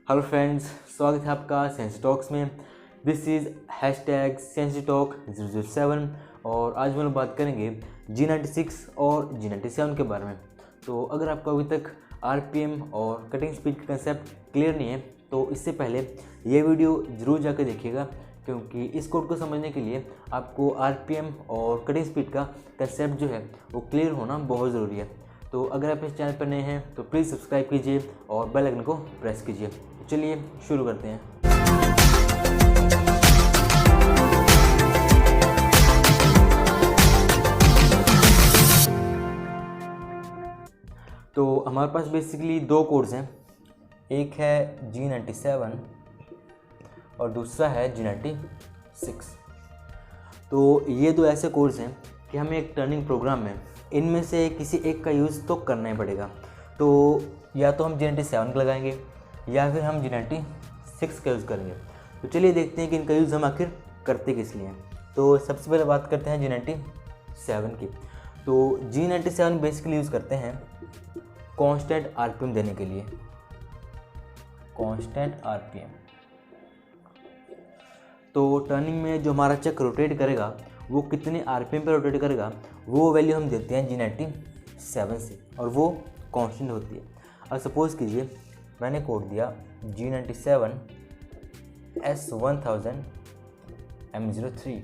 Hello friends, स्वागत है आपका सेंसी टॉक्स में। This is hashtag sensi talk 007 और आज हम लोग बात करेंगे G96 और G97 के बारे में। तो अगर आपको अभी तक RPM और कटिंग स्पीड का कंसेप्ट क्लियर नहीं है तो इससे पहले ये वीडियो ज़रूर जाकर देखिएगा, क्योंकि इस कोड को समझने के लिए आपको RPM और कटिंग स्पीड का कंसेप्ट जो है वो क्लियर होना बहुत ज़रूरी है। तो अगर आप इस चैनल पर नए हैं तो प्लीज़ सब्सक्राइब कीजिए और बेल आइकन को प्रेस कीजिए। चलिए शुरू करते हैं। तो हमारे पास बेसिकली दो कोड्स हैं, एक है G97 और दूसरा है G96। तो ये दो ऐसे कोड्स हैं कि हमें एक टर्निंग प्रोग्राम में इनमें से किसी एक का यूज़ तो करना ही पड़ेगा। तो या तो हम G97 का लगाएंगे या फिर हम G96 का यूज़ करेंगे। तो चलिए देखते हैं कि इनका यूज़ हम आखिर करते किस लिए हैं। तो सबसे पहले बात करते हैं G97 की। तो G97 बेसिकली यूज़ करते हैं कांस्टेंट RPM देने के लिए। कांस्टेंट RPM तो टर्निंग में जो हमारा चक्र रोटेट करेगा वो कितने RPM पर रोटेट करेगा वो वैल्यू हम देते हैं G97 से, और वो कांस्टेंट होती है। अब सपोज़ कीजिए मैंने कोड दिया G97 S1000 M03।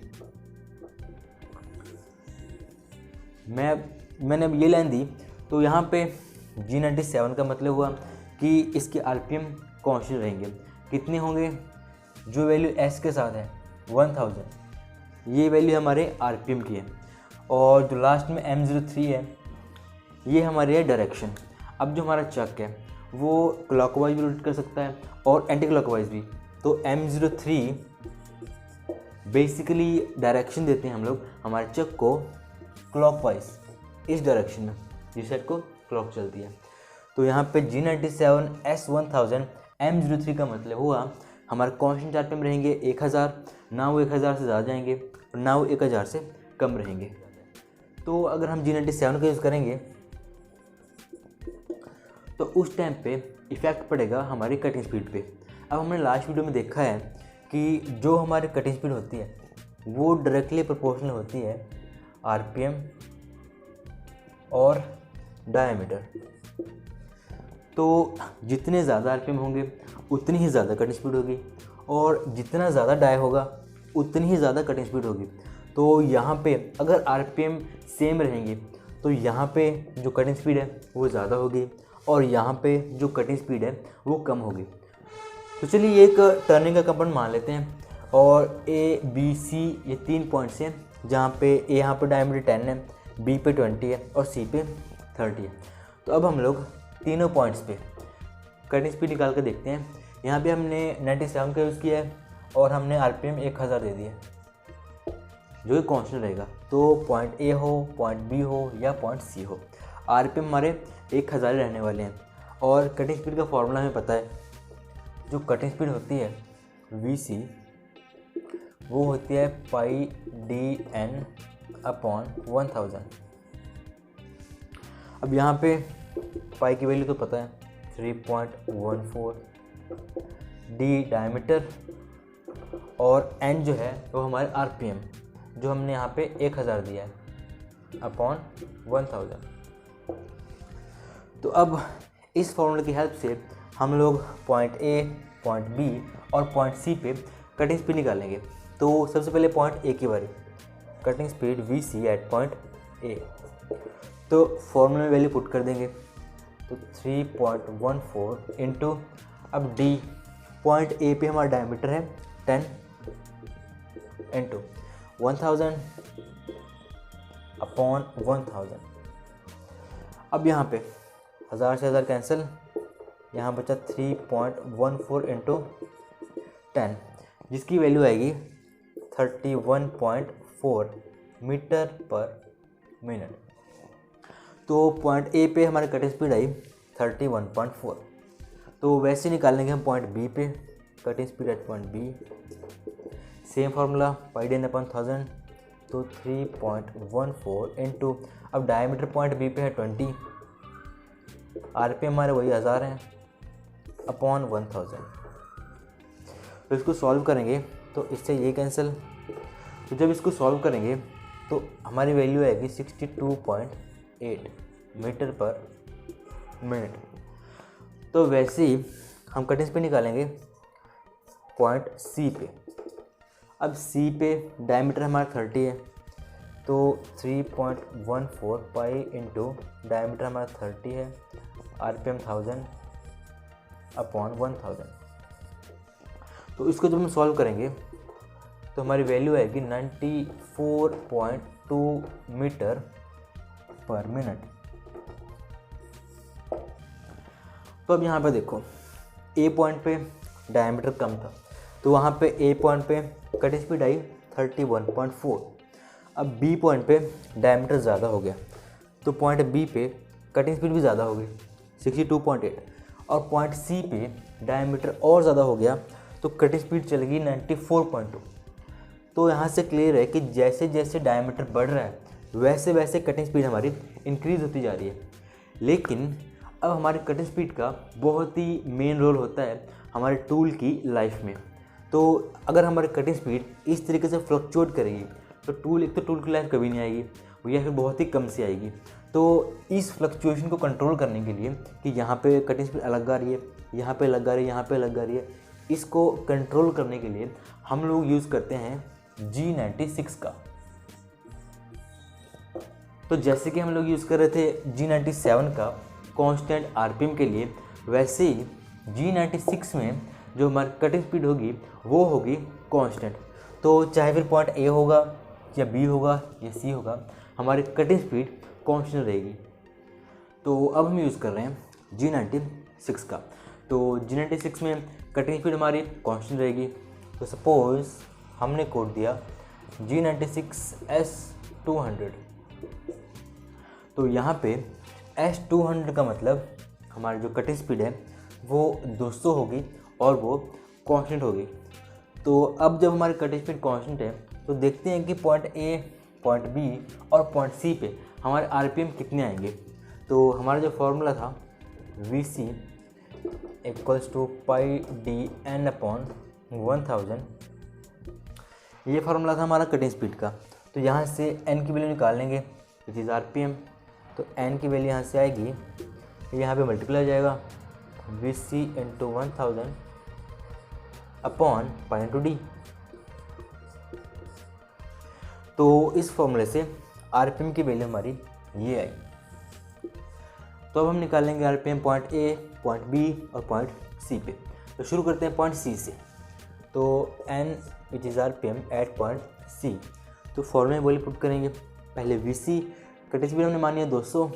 मैंने अब ये लाइन दी तो यहाँ पे G97 का मतलब हुआ कि इसके RPM कांस्टेंट रहेंगे। कितने होंगे? जो वैल्यू S के साथ है 1000, ये वैल्यू हमारे RPM की है, और जो लास्ट में M03 है ये हमारी है डायरेक्शन। अब जो हमारा चक है वो क्लॉकवाइज भी रोटेट कर सकता है और एंटी क्लॉकवाइज भी। तो M03 बेसिकली डायरेक्शन देते हैं हम लोग हमारे चक को क्लॉकवाइज, इस डायरेक्शन में जिस साइड को क्लॉक चलती है। तो यहाँ पे G97 S1000 M03 का मतलब हुआ हमारे कांस्टेंट RPM रहेंगे 1000, ना वो 1000 से ज़्यादा जाएंगे और ना वो 1000 से कम रहेंगे। तो अगर हम G97 का यूज़ करेंगे तो उस टाइम पे इफ़ेक्ट पड़ेगा हमारी कटिंग स्पीड पे। अब हमने लास्ट वीडियो में देखा है कि जो हमारी कटिंग स्पीड होती है वो डायरेक्टली प्रोपोर्शनल होती है RPM और डायमीटर। तो जितने ज़्यादा RPM होंगे उतनी ही ज़्यादा कटिंग स्पीड होगी, और जितना ज़्यादा डाई होगा उतनी ही ज़्यादा कटिंग स्पीड होगी। तो यहाँ पे अगर RPM सेम रहेंगे तो यहाँ पे जो कटिंग स्पीड है वो ज़्यादा होगी और यहाँ पे जो कटिंग स्पीड है वो कम होगी। तो चलिए एक टर्निंग का कंपाउंड मान लेते हैं, और A B C ये 3 पॉइंट्स हैं, जहाँ पे A यहाँ पर डायमीटर 10 है, B पे 20 है और C पे 30 है। तो अब हम लोग तीनों पॉइंट्स पे कटिंग स्पीड निकाल कर देखते हैं। यहाँ पे हमने 97 का यूज़ किया है और हमने RPM 1000 दे दिया, जो कि कांस्टेंट रहेगा। तो पॉइंट A हो, पॉइंट B हो या पॉइंट C हो, RPM हमारे 1000 रहने वाले हैं। और कटिंग स्पीड का फॉर्मूला हमें पता है, जो कटिंग स्पीड होती है VC वो होती है πDN/1000। अब यहाँ पे पाई की वैल्यू तो पता है 3.14, D डायमीटर और N जो है वो हमारे RPM जो हमने यहाँ पे 1000 दिया है अपॉन 1000। तो अब इस फॉर्मूले की हेल्प से हम लोग पॉइंट A, पॉइंट B और पॉइंट C पे कटिंग स्पीड निकालेंगे। तो सबसे पहले पॉइंट A की बारी, cutting speed VC at point A। तो फॉर्मूले में वैल्यू पुट कर देंगे, तो 3.14 इंटू, अब D पॉइंट A पे हमारा डायमीटर है 10 इंटू 1000 अपॉन 1000। अब यहाँ पे 1000 से 1000 कैंसिल, यहाँ बचा 3.14 इंटू 10, जिसकी वैल्यू आएगी 31.4 मीटर पर मिनट। तो पॉइंट A पे हमारी कटिंग स्पीड आई 31.4। तो वैसे निकालेंगे हम पॉइंट B पे cutting speed at point B। Same formula πD/1000, तो 3.14 इंटू, अब डायमीटर पॉइंट B पे है 20, RPM हमारे वही 1000 हैं, अपॉन 1000। तो इसको सॉल्व करेंगे तो इससे ये कैंसिल। तो जब इसको सॉल्व करेंगे तो हमारी वैल्यू आएगी 62.8 मीटर पर मिनट। तो वैसे ही हम कटिंग स्पीड निकालेंगे पॉइंट सी पे। अब सी पे डायमीटर हमारा 30 है, तो 3.14 पाई इंटू डायमीटर हमारा 30 है, आरपीएम 1000 अपॉन 1000। तो इसको जब हम सॉल्व करेंगे तो हमारी वैल्यू आएगी 94.2 मीटर पर मिनट। तो अब यहाँ पे देखो, ए पॉइंट पे डायमीटर कम था तो वहाँ पे ए पॉइंट पे कट स्पीड आई 31.4। अब बी पॉइंट पे डायमीटर ज़्यादा हो गया तो पॉइंट बी पे कटिंग स्पीड भी ज़्यादा हो गई 62.8, और पॉइंट सी पे डायमीटर और ज़्यादा हो गया तो कटिंग स्पीड चल गई 94.2। तो यहाँ से क्लियर है कि जैसे जैसे डायमीटर बढ़ रहा है वैसे वैसे कटिंग स्पीड हमारी इंक्रीज़ होती जा रही है। लेकिन अब हमारे कटिंग स्पीड का बहुत ही मेन रोल होता है हमारे टूल की लाइफ में। तो अगर हमारी कटिंग स्पीड इस तरीके से फ्लक्चुएट करेगी तो टूल की लाइफ कभी नहीं आएगी या फिर बहुत ही कम सी आएगी। तो इस फ्लक्चुएशन को कंट्रोल करने के लिए कि यहाँ पे कटिंग स्पीड अलग आ रही है, यहाँ पे अलग आ रही है, यहाँ पे अलग आ रही है, इसको कंट्रोल करने के लिए हम लोग यूज़ करते हैं G96 का। तो जैसे कि हम लोग यूज़ कर रहे थे G97 का कांस्टेंट आरपीएम के लिए, वैसे ही G96 में जो हमारी कटिंग स्पीड होगी वो होगी कांस्टेंट। तो चाहे फिर पॉइंट ए होगा या बी होगा या सी होगा, हमारी कटिंग स्पीड कांस्टेंट रहेगी। तो अब हम यूज़ कर रहे हैं G96 का। तो G96 में कटिंग स्पीड हमारी कांस्टेंट रहेगी। तो सपोज़ हमने कोड दिया G96S200। तो यहाँ पे S200 का मतलब हमारी जो कटिंग स्पीड है वो 200 होगी और वो कांस्टेंट होगी। तो अब जब हमारी कटिंग स्पीड कांस्टेंट है तो देखते हैं कि पॉइंट ए, पॉइंट बी और पॉइंट सी पे हमारे आरपीएम कितने आएंगे। तो हमारा जो फॉर्मूला था VC = पाई डी एन अपॉन 1000, ये फार्मूला था हमारा कटिंग स्पीड का। तो यहाँ से n की वैल्यू निकाल लेंगे विच इज़ आरपीएम। तो n की वैल्यू यहाँ से आएगी, यहाँ पे मल्टीप्लाई हो जाएगा VC × 1000 upon pi into D. तो इस फॉर्मूले से आरपीएम की वैल्यू हमारी ये आई। तो अब हम निकालेंगे RPM point A, point B और पॉइंट सी पे। तो शुरू करते हैं पॉइंट सी से। तो n which is RPM at point C. तो फॉर्मूले में वही पुट करेंगे। पहले VC कटिंग स्पीड हमने मानी है 200,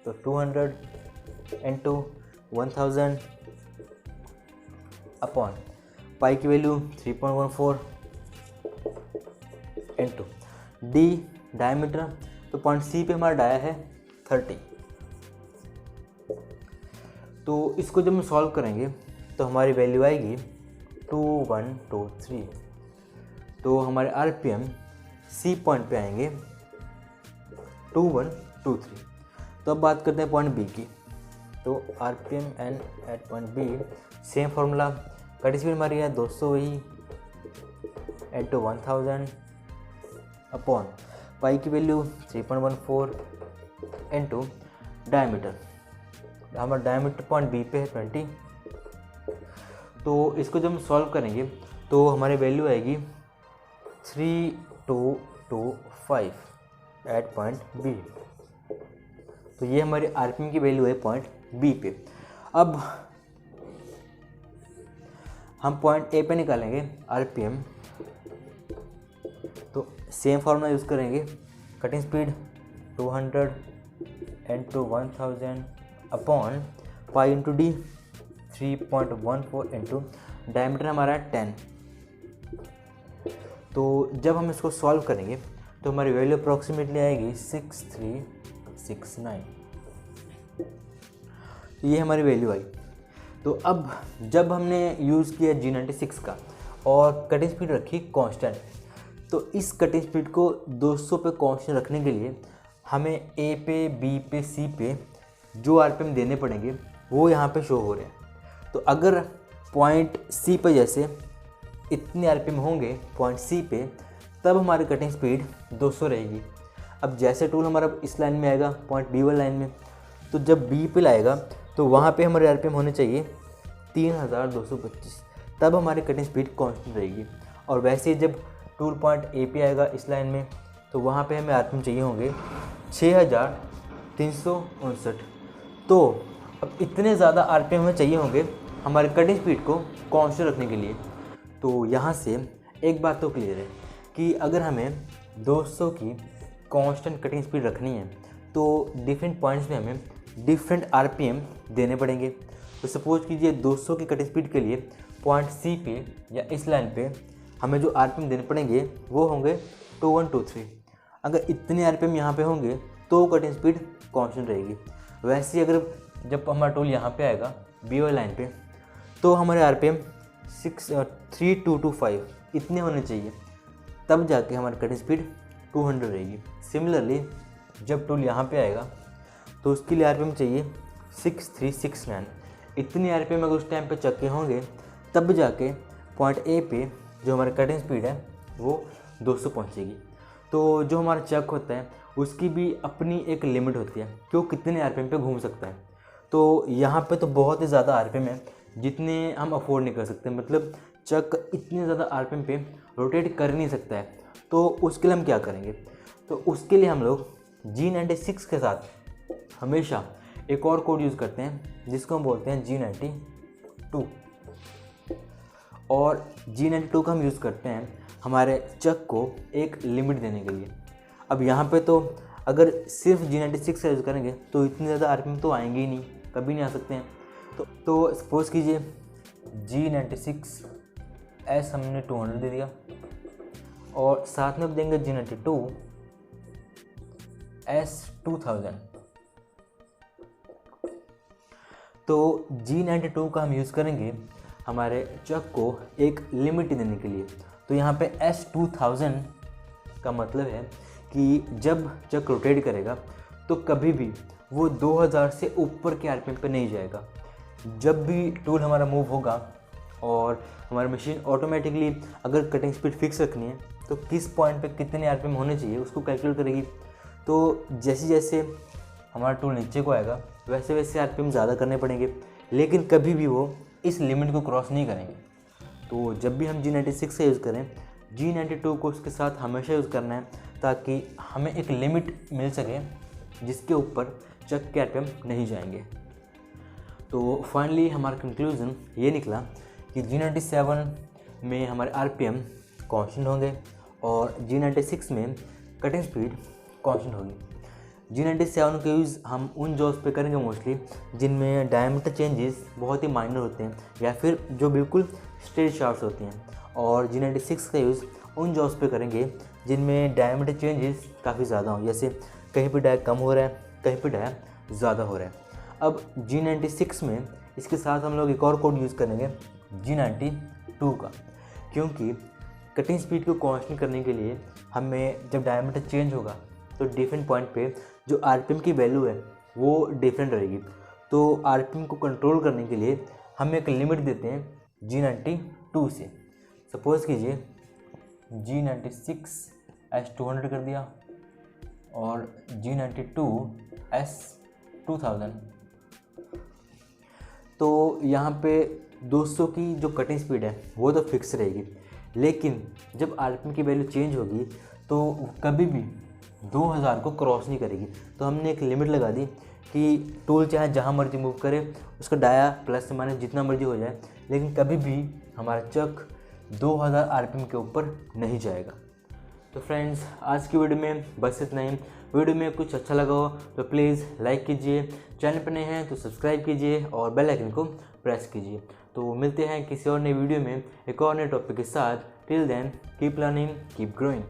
तो 200 × 1000 अपॉन पाई की वैल्यू 3.14 इंटू डी डायमीटर। तो पॉइंट सी पे हमारा डाया है 30। तो इसको जब हम सॉल्व करेंगे तो हमारी वैल्यू आएगी 2123। तो हमारे आरपीएम सी पॉइंट पे आएंगे 2123। तो अब बात करते हैं पॉइंट बी की। तो RPM N at point B, same formula, cutting speed हमारी है 200 ही इंटू 1000 अपॉन पाई की वैल्यू 3.14 इंटू डायमीटर। हमारा डायमीटर पॉइंट बी पे है 20। तो इसको जब हम सॉल्व करेंगे तो हमारी वैल्यू आएगी 3225 एट पॉइंट बी। तो ये हमारी आरपीएम की वैल्यू है पॉइंट बी पे। अब हम पॉइंट ए पे निकालेंगे आरपीएम। तो सेम फार्मूला यूज़ करेंगे, cutting speed 200 into 1000 upon pi into D 3.14 into diameter हमारा 10। तो जब हम इसको सॉल्व करेंगे तो हमारी वैल्यू अप्रॉक्सीमेटली आएगी 6369। ये हमारी वैल्यू आई। तो अब जब हमने यूज़ किया G96 का और कटिंग स्पीड रखी कांस्टेंट, तो इस कटिंग स्पीड को 200 पे कांस्टेंट रखने के लिए हमें ए पे, बी पे, सी पे जो आरपीएम देने पड़ेंगे वो यहाँ पे शो हो रहे हैं। तो अगर पॉइंट सी पे जैसे इतने आरपीएम होंगे पॉइंट सी पे, तब हमारी कटिंग स्पीड 200 रहेगी। अब जैसे टूल हमारा इस लाइन में आएगा पॉइंट बी वाली लाइन में, तो जब बी पे लाएगा तो वहाँ पे हमारे आरपीएम होने चाहिए 3225, तब हमारी कटिंग स्पीड कांस्टेंट रहेगी। और वैसे ही जब टूल पॉइंट ए पे आएगा इस लाइन में, तो वहाँ पे हमें आरपीएम चाहिए होंगे 6359। तो अब इतने ज़्यादा आरपीएम हमें चाहिए होंगे हमारे कटिंग स्पीड को कांस्टेंट रखने के लिए। तो यहाँ से एक बात तो क्लियर है कि अगर हमें 200 की कांस्टेंट कटिंग स्पीड रखनी है तो डिफरेंट पॉइंट्स में हमें डिफरेंट आरपीएम देने पड़ेंगे। तो सपोज कीजिए 200 की कटिंग स्पीड के लिए पॉइंट सी पे या इस लाइन पे हमें जो आरपीएम देने पड़ेंगे वो होंगे 2123। अगर इतने आरपीएम यहाँ पे होंगे तो कटिंग स्पीड कांस्टेंट रहेगी। वैसे ही अगर जब हमारा टूल यहाँ पे आएगा बी वाली लाइन पे, तो हमारे आरपीएम 3225 इतने होने चाहिए, तब जाके हमारी कटिंग स्पीड 200 रहेगी। सिमिलरली जब टूल यहाँ पे आएगा तो उसके लिए आरपीएम चाहिए 6369। इतने आरपीएम अगर उस टाइम पे चक्के होंगे तब जाके पॉइंट ए पे जो हमारी कटिंग स्पीड है वो 200 पहुँचेगी। तो जो हमारा चक होता है उसकी भी अपनी एक लिमिट होती है कि वो कितने आरपीएम पे घूम सकता है। तो यहाँ पे तो बहुत ही ज़्यादा आरपीएम है जितने हम अफोर्ड नहीं कर सकते, मतलब चक इतने ज़्यादा आरपीएम पे रोटेट कर नहीं सकता है। तो उसके लिए हम क्या करेंगे, तो उसके लिए हम लोग G96 के साथ हमेशा एक और कोड यूज़ करते हैं जिसको हम बोलते हैं G92। और G92 का हम यूज़ करते हैं हमारे चक को एक लिमिट देने के लिए। अब यहाँ पे तो अगर सिर्फ G96 का यूज़ करेंगे तो इतने ज़्यादा आरपीएम तो आएंगे ही नहीं, कभी नहीं आ सकते हैं। तो सपोज कीजिए G96 एस हमने 200 दे दिया और साथ में देंगे G92 एस 2000। तो G92 का हम यूज़ करेंगे हमारे चक को एक लिमिट देने के लिए। तो यहाँ पे एस 2000 का मतलब है कि जब चक रोटेट करेगा तो कभी भी वो 2000 से ऊपर के आरपीएम पे नहीं जाएगा। जब भी टूल हमारा मूव होगा और हमारी मशीन ऑटोमेटिकली अगर कटिंग स्पीड फिक्स रखनी है तो किस पॉइंट पे कितने आरपीएम होने चाहिए उसको कैलकुलेट करेगी। तो जैसे जैसे हमारा टूल नीचे को आएगा वैसे वैसे आरपीएम ज़्यादा करने पड़ेंगे, लेकिन कभी भी वो इस लिमिट को क्रॉस नहीं करेंगे। तो जब भी हम G96 का यूज़ करें, G92 को उसके साथ हमेशा यूज़ करना है ताकि हमें एक लिमिट मिल सके जिसके ऊपर चक के आरपीएम नहीं जाएंगे। तो फाइनली हमारा कंक्लूज़न ये निकला कि G97 में हमारे आरपीएम कांस्टेंट होंगे और G96 में कटिंग स्पीड कांस्टेंट होगी। G97 का यूज़ हम उन जॉब्स पे करेंगे मोस्टली जिनमें डायमीटर चेंजेस बहुत ही माइनर होते हैं या फिर जो बिल्कुल स्ट्रेट शाफ्ट्स होती हैं, और G96 का यूज़ उन जॉब्स पे करेंगे जिनमें डायमीटर चेंजेस काफ़ी ज़्यादा हों, जैसे कहीं पे डाय कम हो रहा है कहीं पे डाय ज़्यादा हो रहा है। अब G96 में इसके साथ हम लोग एक और कोड यूज़ करेंगे G92 का, क्योंकि कटिंग स्पीड को कांस्टेंट करने के लिए हमें जब डायमीटर चेंज होगा तो डिफरेंट पॉइंट पे जो आरपीएम की वैल्यू है वो डिफरेंट रहेगी। तो आरपीएम को कंट्रोल करने के लिए हम एक लिमिट देते हैं G92 से। सपोज़ कीजिए G96 एस 200 कर दिया और G92 एस 2000। तो यहाँ पे 200 की जो कटिंग स्पीड है वो तो फिक्स रहेगी, लेकिन जब आरपीएम की वैल्यू चेंज होगी तो कभी भी 2000 को क्रॉस नहीं करेगी। तो हमने एक लिमिट लगा दी कि टूल चाहे जहाँ मर्जी मूव करे, उसका डाया प्लस माइनस जितना मर्जी हो जाए, लेकिन कभी भी हमारा चक 2000 आरपीएम के ऊपर नहीं जाएगा। तो फ्रेंड्स, आज की वीडियो में बस इतना ही। वीडियो में कुछ अच्छा लगा हो तो प्लीज़ लाइक कीजिए, चैनल पर नए हैं तो सब्सक्राइब कीजिए और बेल आइकन को प्रेस कीजिए। तो मिलते हैं किसी और नई वीडियो में एक और नए टॉपिक के साथ। Till then keep learning, keep growing.